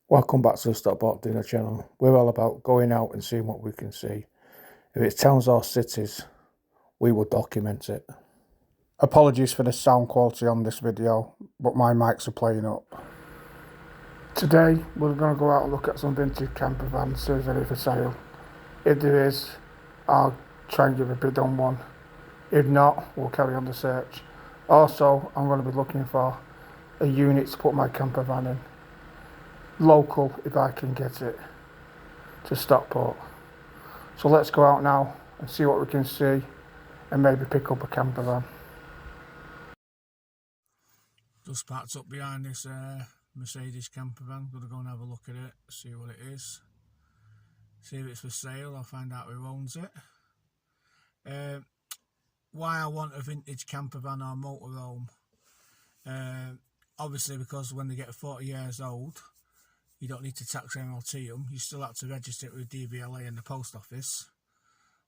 Welcome back to the Stockport Dinner channel. We're all about going out and seeing what we can see. If it's towns or cities, we will document it. Apologies for the sound quality on this video, but my mics are playing up. Today we're going to go out and look at some vintage camper vans, see if there's any for sale. If there is, I'll try and give a bid on one. If not, we'll carry on the search. Also, I'm going to be looking for a unit to put my camper van in. Local, if I can get it, to Stockport. So let's go out now and see what we can see and maybe pick up a camper van. Just parked up behind this Mercedes camper van. Gonna go and have a look at it, see what it is, see if it's for sale. I'll find out who owns it. Why I want a vintage camper van or motorhome? Obviously because when they get 40 years old, you don't need to tax MOT them. You still have to register it with DVLA and the post office,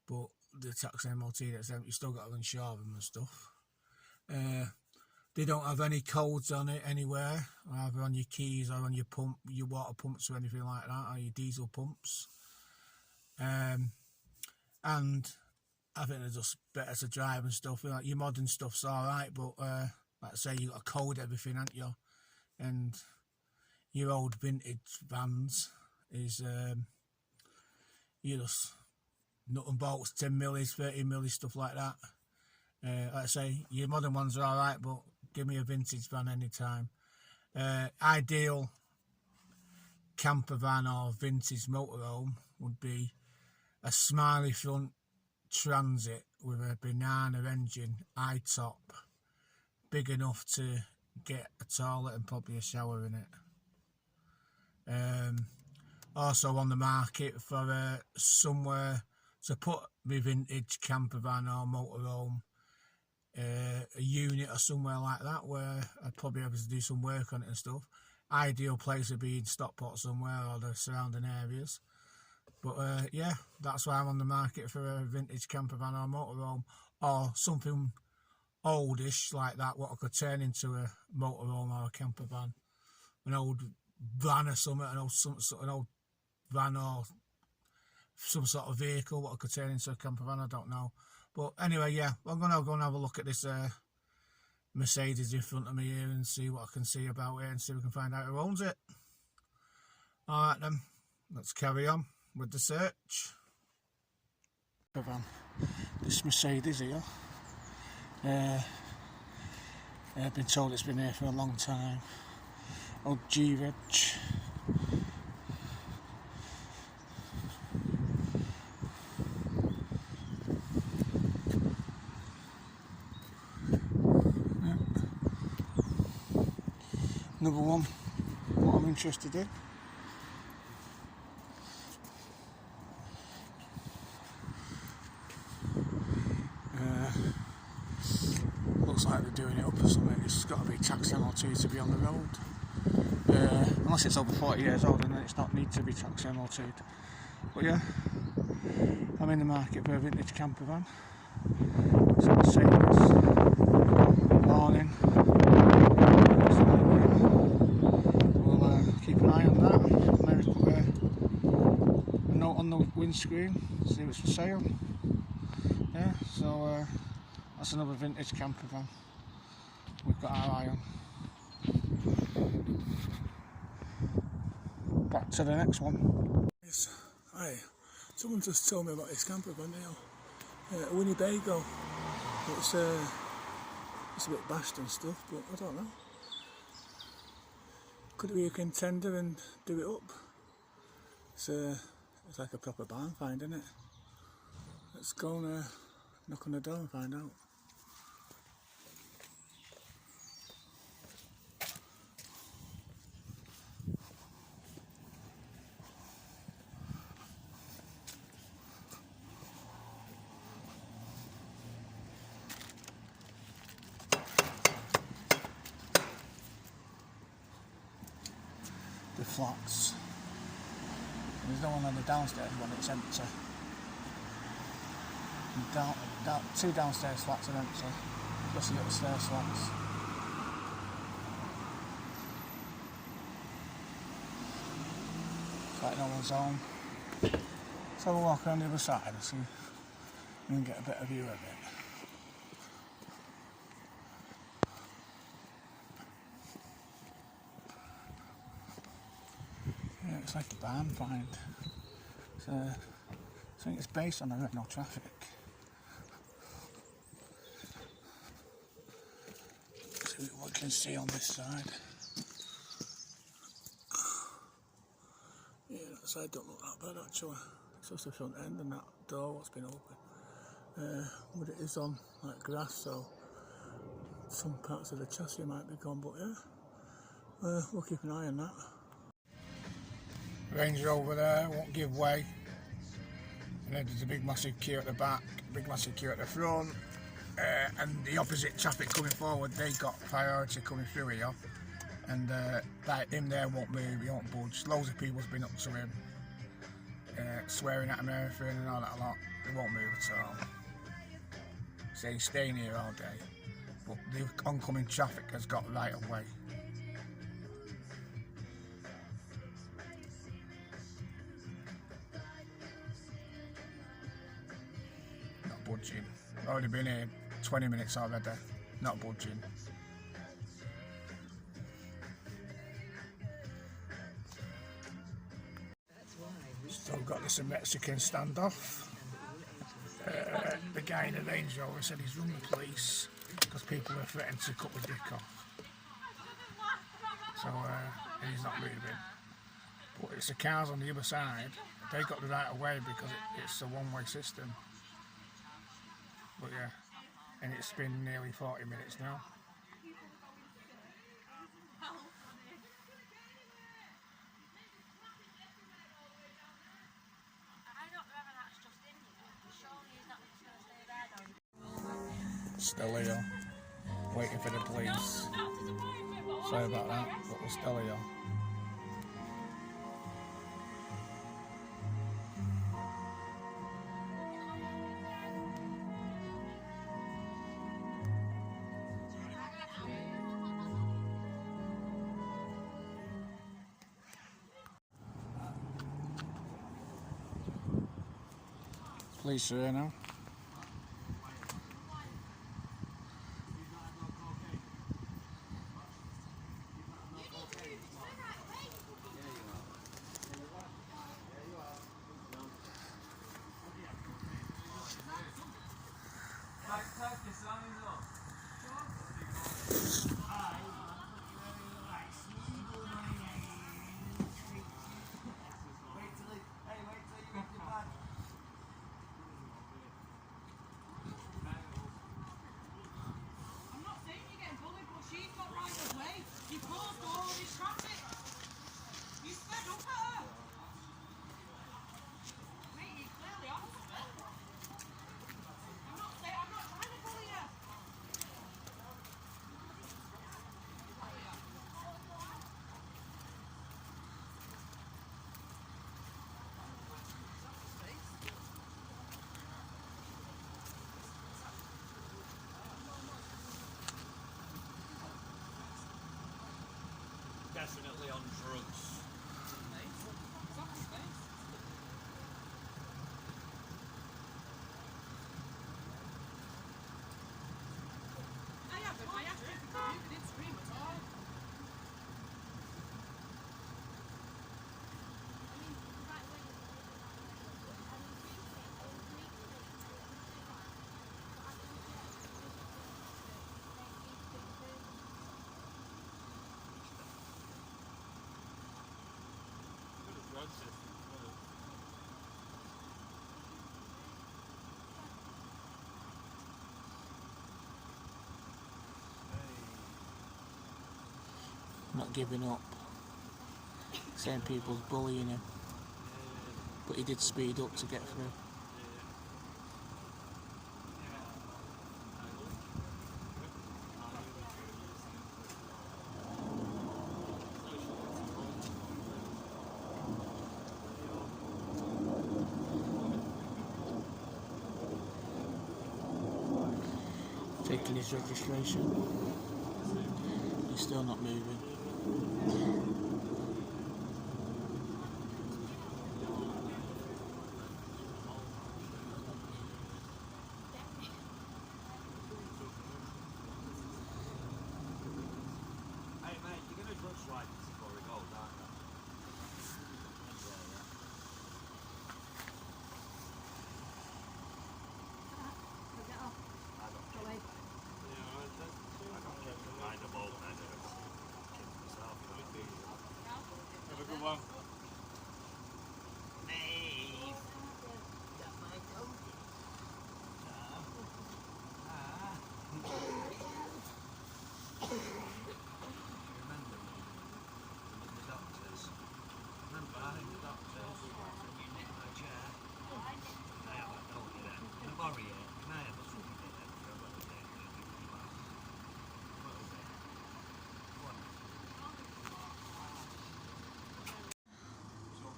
but the tax MOT that's them, you still got to insure them and stuff. They don't have any codes on it anywhere, either on your keys or on your pump, your water pumps or anything like that, or your diesel pumps. And I think they're just better to drive and stuff. Like your modern stuff's alright, but like I say, you got to code everything, haven't you? And your old vintage vans is you just nut and bolts, 10 millis, 30 millis, stuff like that. Like I say, your modern ones are alright, but give me a vintage van anytime. Ideal camper van or vintage motorhome would be a Smiley front Transit with a banana engine, high top, big enough to get a toilet and probably a shower in it. Also on the market for somewhere to put my vintage camper van or motorhome, a unit or somewhere like that where I'd probably have to do some work on it and stuff. Ideal place would be in Stockport somewhere or the surrounding areas. But yeah, that's why I'm on the market for a vintage camper van or motorhome, or something oldish like that, what I could turn into a motorhome or a camper van. An old van or something, an old van or some sort of vehicle, what I could turn into a camper van, I don't know. But anyway, yeah, I'm going to go and have a look at this Mercedes in front of me here and see what I can see about it and see if we can find out who owns it. Alright then, let's carry on with the search. This Mercedes here, I've been told it's been here for a long time. Old G-Reg. Another one, what I'm interested in. Looks like they're doing it up or something. It's got to be tax MOT to be on the road. Unless it's over 40 years old and then it's not need to be tax MOT'd. But yeah, I'm in the market for a vintage camper van. It's on sale. Morning. We'll keep an eye on that. Maybe put a note on the windscreen, see if it's for sale. Yeah, so that's another vintage camper van we've got our eye on. Back to the next one. Yes, hi. Someone just told me about this camper van now. Winnebago. It's a bit bashed and stuff, but I don't know. Could it be a contender and do it up? It's like a proper barn find, isn't it? Let's go and knock on the door and find out. The flats. There's no one on the downstairs one, it's empty. Two downstairs flats are empty, plus the upstairs flats. like no one's home. Let's have a walk around the other side and see if we can get a better view of it. Yeah, it's like a barn find. I think it's based on the no traffic. See what we can see on this side. Yeah, that side don't look that bad actually. It's just the front end and that door what's been open. But it is on like grass, so some parts of the chassis might be gone, but yeah, we'll keep an eye on that. Range Rover there won't give way, and then there's a big massive queue at the back, big massive queue at the front, and the opposite traffic coming forward, they got priority coming through here, and that him there won't move, he won't budge. Loads of people's been up to him, swearing at him and everything and all that a lot. He won't move at all. So he's staying here all day, but the oncoming traffic has got right of way. Budging. Already been here 20 minutes already, not budging. Still got this Mexican standoff. The guy in the Range Rover said he's run the police because people are threatening to cut the dick off. So he's not moving. But it's the cars on the other side, they got the right of way because it's a one-way system. But yeah, and it's been nearly 40 minutes now. Still here, waiting for the police. Sorry about that, but we're still here. Police are here now. Definitely on drugs. I have to, you didn't scream at all. Not giving up. Saying people's bullying him. But he did speed up to get through. Taking his registration. He's still not moving. one.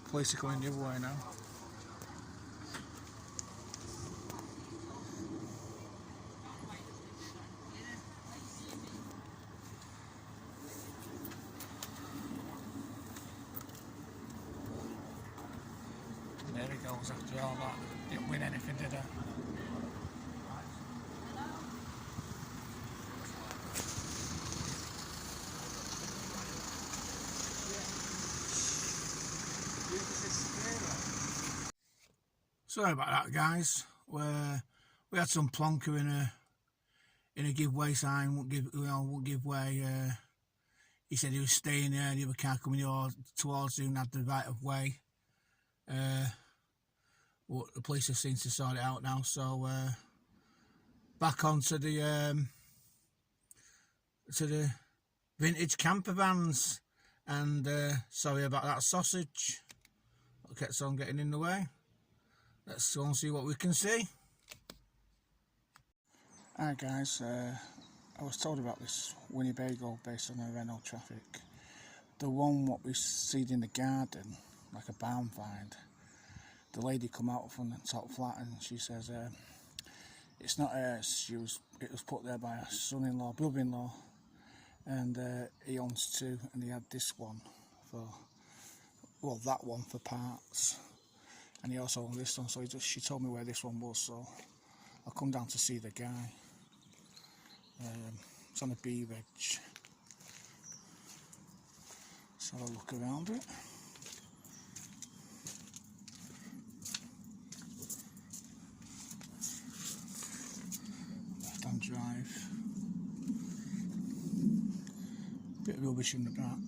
Police are coming the other way now. There he goes after all that. Didn't win anything, did he? Sorry about that, guys. We had some plonker in a giveaway sign. Won't give way. He said he was staying there. The other car coming towards him had the right of way. Well, the police have seemed to sort it out now. So back onto the vintage camper vans. And sorry about that sausage. It kept on getting in the way. Let's go and see what we can see. Hi guys, I was told about this Winnebago based on a Renault Traffic. The one what we see in the garden, like a barn find. The lady come out from the top flat and she says it's not hers. It was put there by her son-in-law, brother-in-law, and he owns two, and he had this one for, well, that one for parts. And he also owned this one, so she told me where this one was, so I'll come down to see the guy. It's on a B reg. Let's have a look around it. Left hand drive. Bit of rubbish in the back.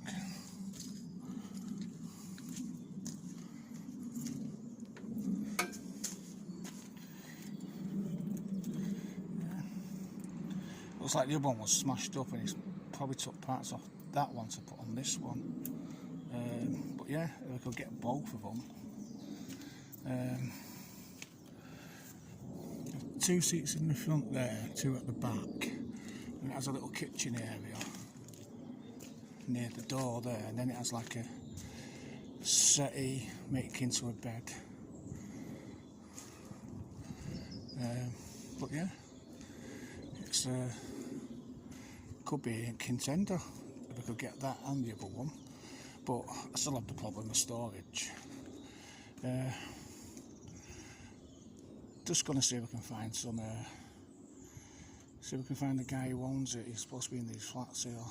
Looks like the other one was smashed up and he's probably took parts off that one to put on this one. But yeah, we could get both of them. Two seats in the front there, two at the back. And it has a little kitchen area near the door there, and then it has like a settee make into a bed. But yeah, it's could be a contender if we could get that and the other one, but I still have the problem of storage. Just gonna see if we can find some see if we can find the guy who owns it. He's supposed to be in these flats here.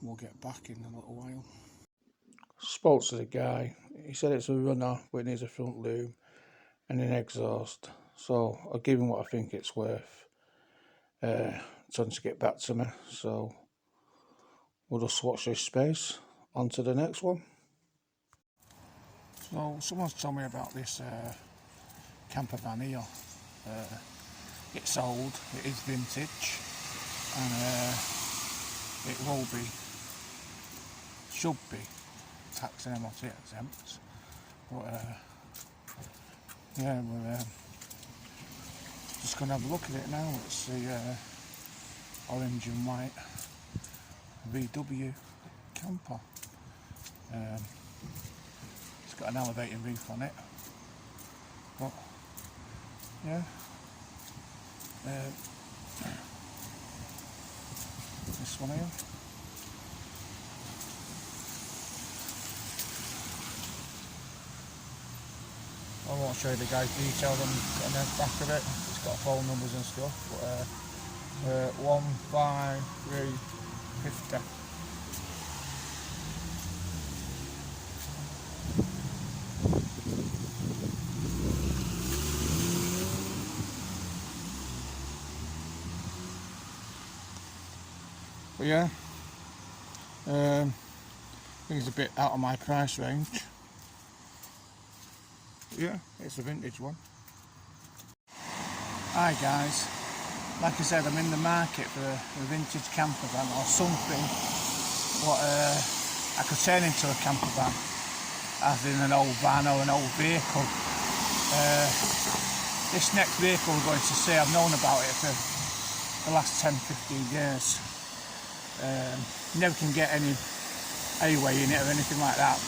We'll get back in a little while. Spoke to the guy. He said it's a runner, but it needs a front loom and an exhaust. So I'll give him what I think it's worth. Trying to get back to me, so we'll just watch this space. On to the next one. So someone's told me about this camper van here. It's old, it is vintage, and it will be, should be, tax and MOT exempt. But yeah, we're just going to have a look at it now. It's the orange and white VW camper. It's got an elevated roof on it, but yeah, this one here. I won't show you the guy's details on the back of it. It's got phone numbers and stuff, but 15350. But yeah, think it's a bit out of my price range. Yeah, it's a vintage one. Hi guys, like I said, I'm in the market for a vintage camper van or something what I could turn into a camper van, as in an old van or an old vehicle. This next vehicle we're going to see, I've known about it for the last 10-15 years. Never can get any A-way in it or anything like that.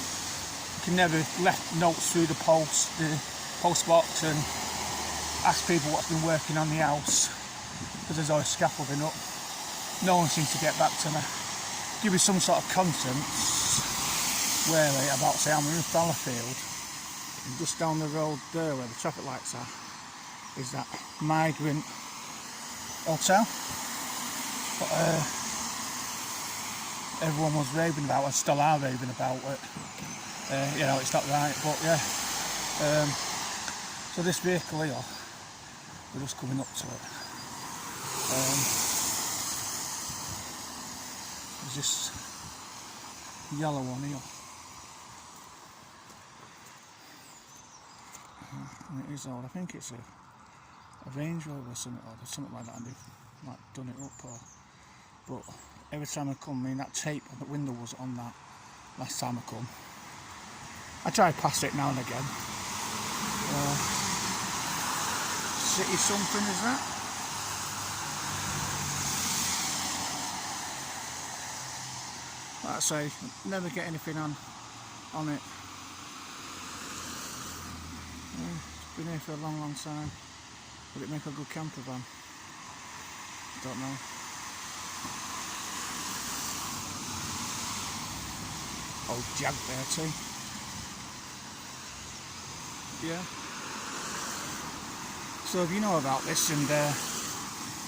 Can never left notes through the post box and ask people what's been working on the house, because there's always scaffolding up. No one seems to get back to me. Give me some sort of content really about, say, I'm in Fallowfield, and just down the road there where the traffic lights are is that migrant hotel. But everyone was raving about it, still are raving about it. You know, it's not right, but yeah. So this vehicle here, we're just coming up to it. There's this yellow one here. And it is old. I think it's a Range Rover or something like that, and they've like done it up. But every time I come, I mean, that tape on the window was on that last time I come. I try past it now and again. City something is that? Like I say, never get anything on it. Yeah, it's been here for a long time. Would it make a good camper van? Don't know. Old Jag there too. Yeah. So if you know about this, and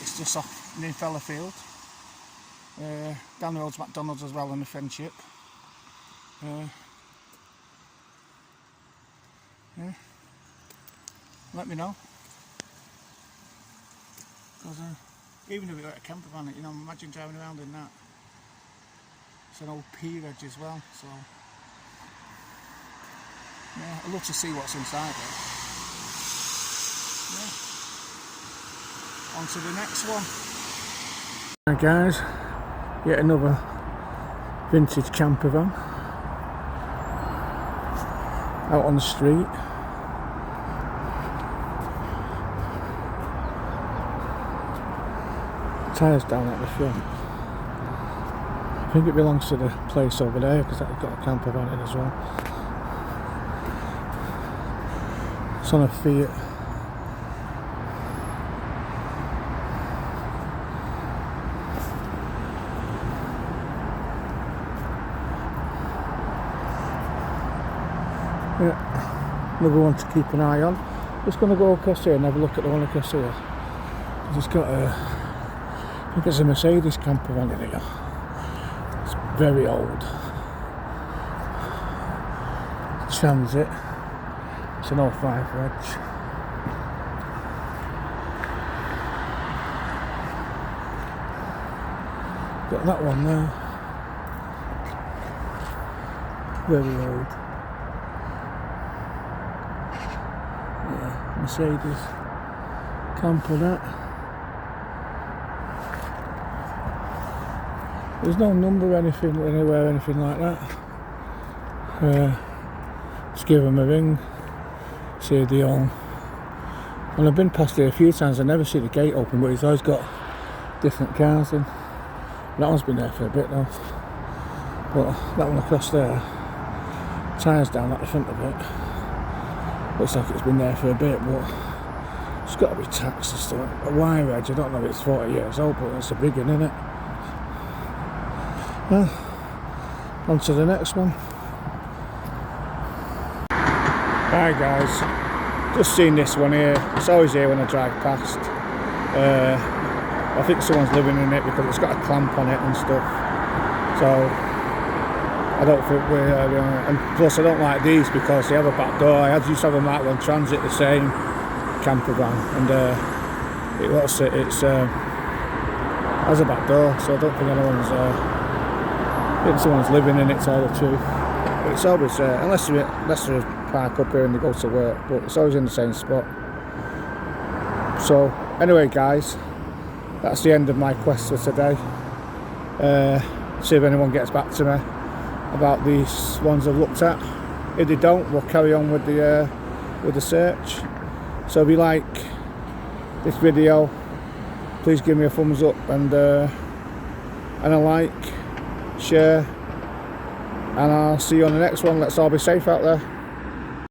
it's just off near Fallowfield. Down the road's McDonald's as well, in the Friendship. Yeah. Let me know. Because even if it were a camper van, you know, imagine driving around in that. It's an old P-Reg as well, so yeah, I'd love to see what's inside it. Yeah. On to the next one. Hi guys, yet another vintage camper van out on the street. Tyres down at the front. I think it belongs to the place over there, because that's got a camper van in as well. It's on a Fiat. Yeah, another one to keep an eye on. Just going to go across here and have a look at the one across here. It's got a, I think it's a Mercedes camper van in here. It's very old. Transit. It's an 05 Reg. Got that one there. Very old. Yeah, Mercedes camper that. There's no number anything anywhere, anything like that. Just give them a ring, see the own. And I've been past here a few times, I never see the gate open, but it's always got different cars in. That one's been there for a bit though. But that one across there, tyres down at the front of it. Looks like it's been there for a bit, but it's got to be taxed and stuff. A Y-Reg, I don't know if it's 40 years old, but it's a big one, isn't it? Well, on to the next one. Hi guys, just seen this one here. It's always here when I drive past. I think someone's living in it because it's got a clamp on it and stuff. So I don't think we're and plus I don't like these because they have a back door. I used to have a Mark 1 Transit, the same camper van, and it's has a back door, so I don't think anyone's think someone's living in it, to tell the truth. But it's always, unless they park up here and they go to work, but it's always in the same spot. So, anyway guys, that's the end of my quest for today. See if anyone gets back to me about these ones I've looked at. If they don't, we'll carry on with the search. So if you like this video, please give me a thumbs up and a like, share, and I'll see you on the next one. Let's all be safe out there.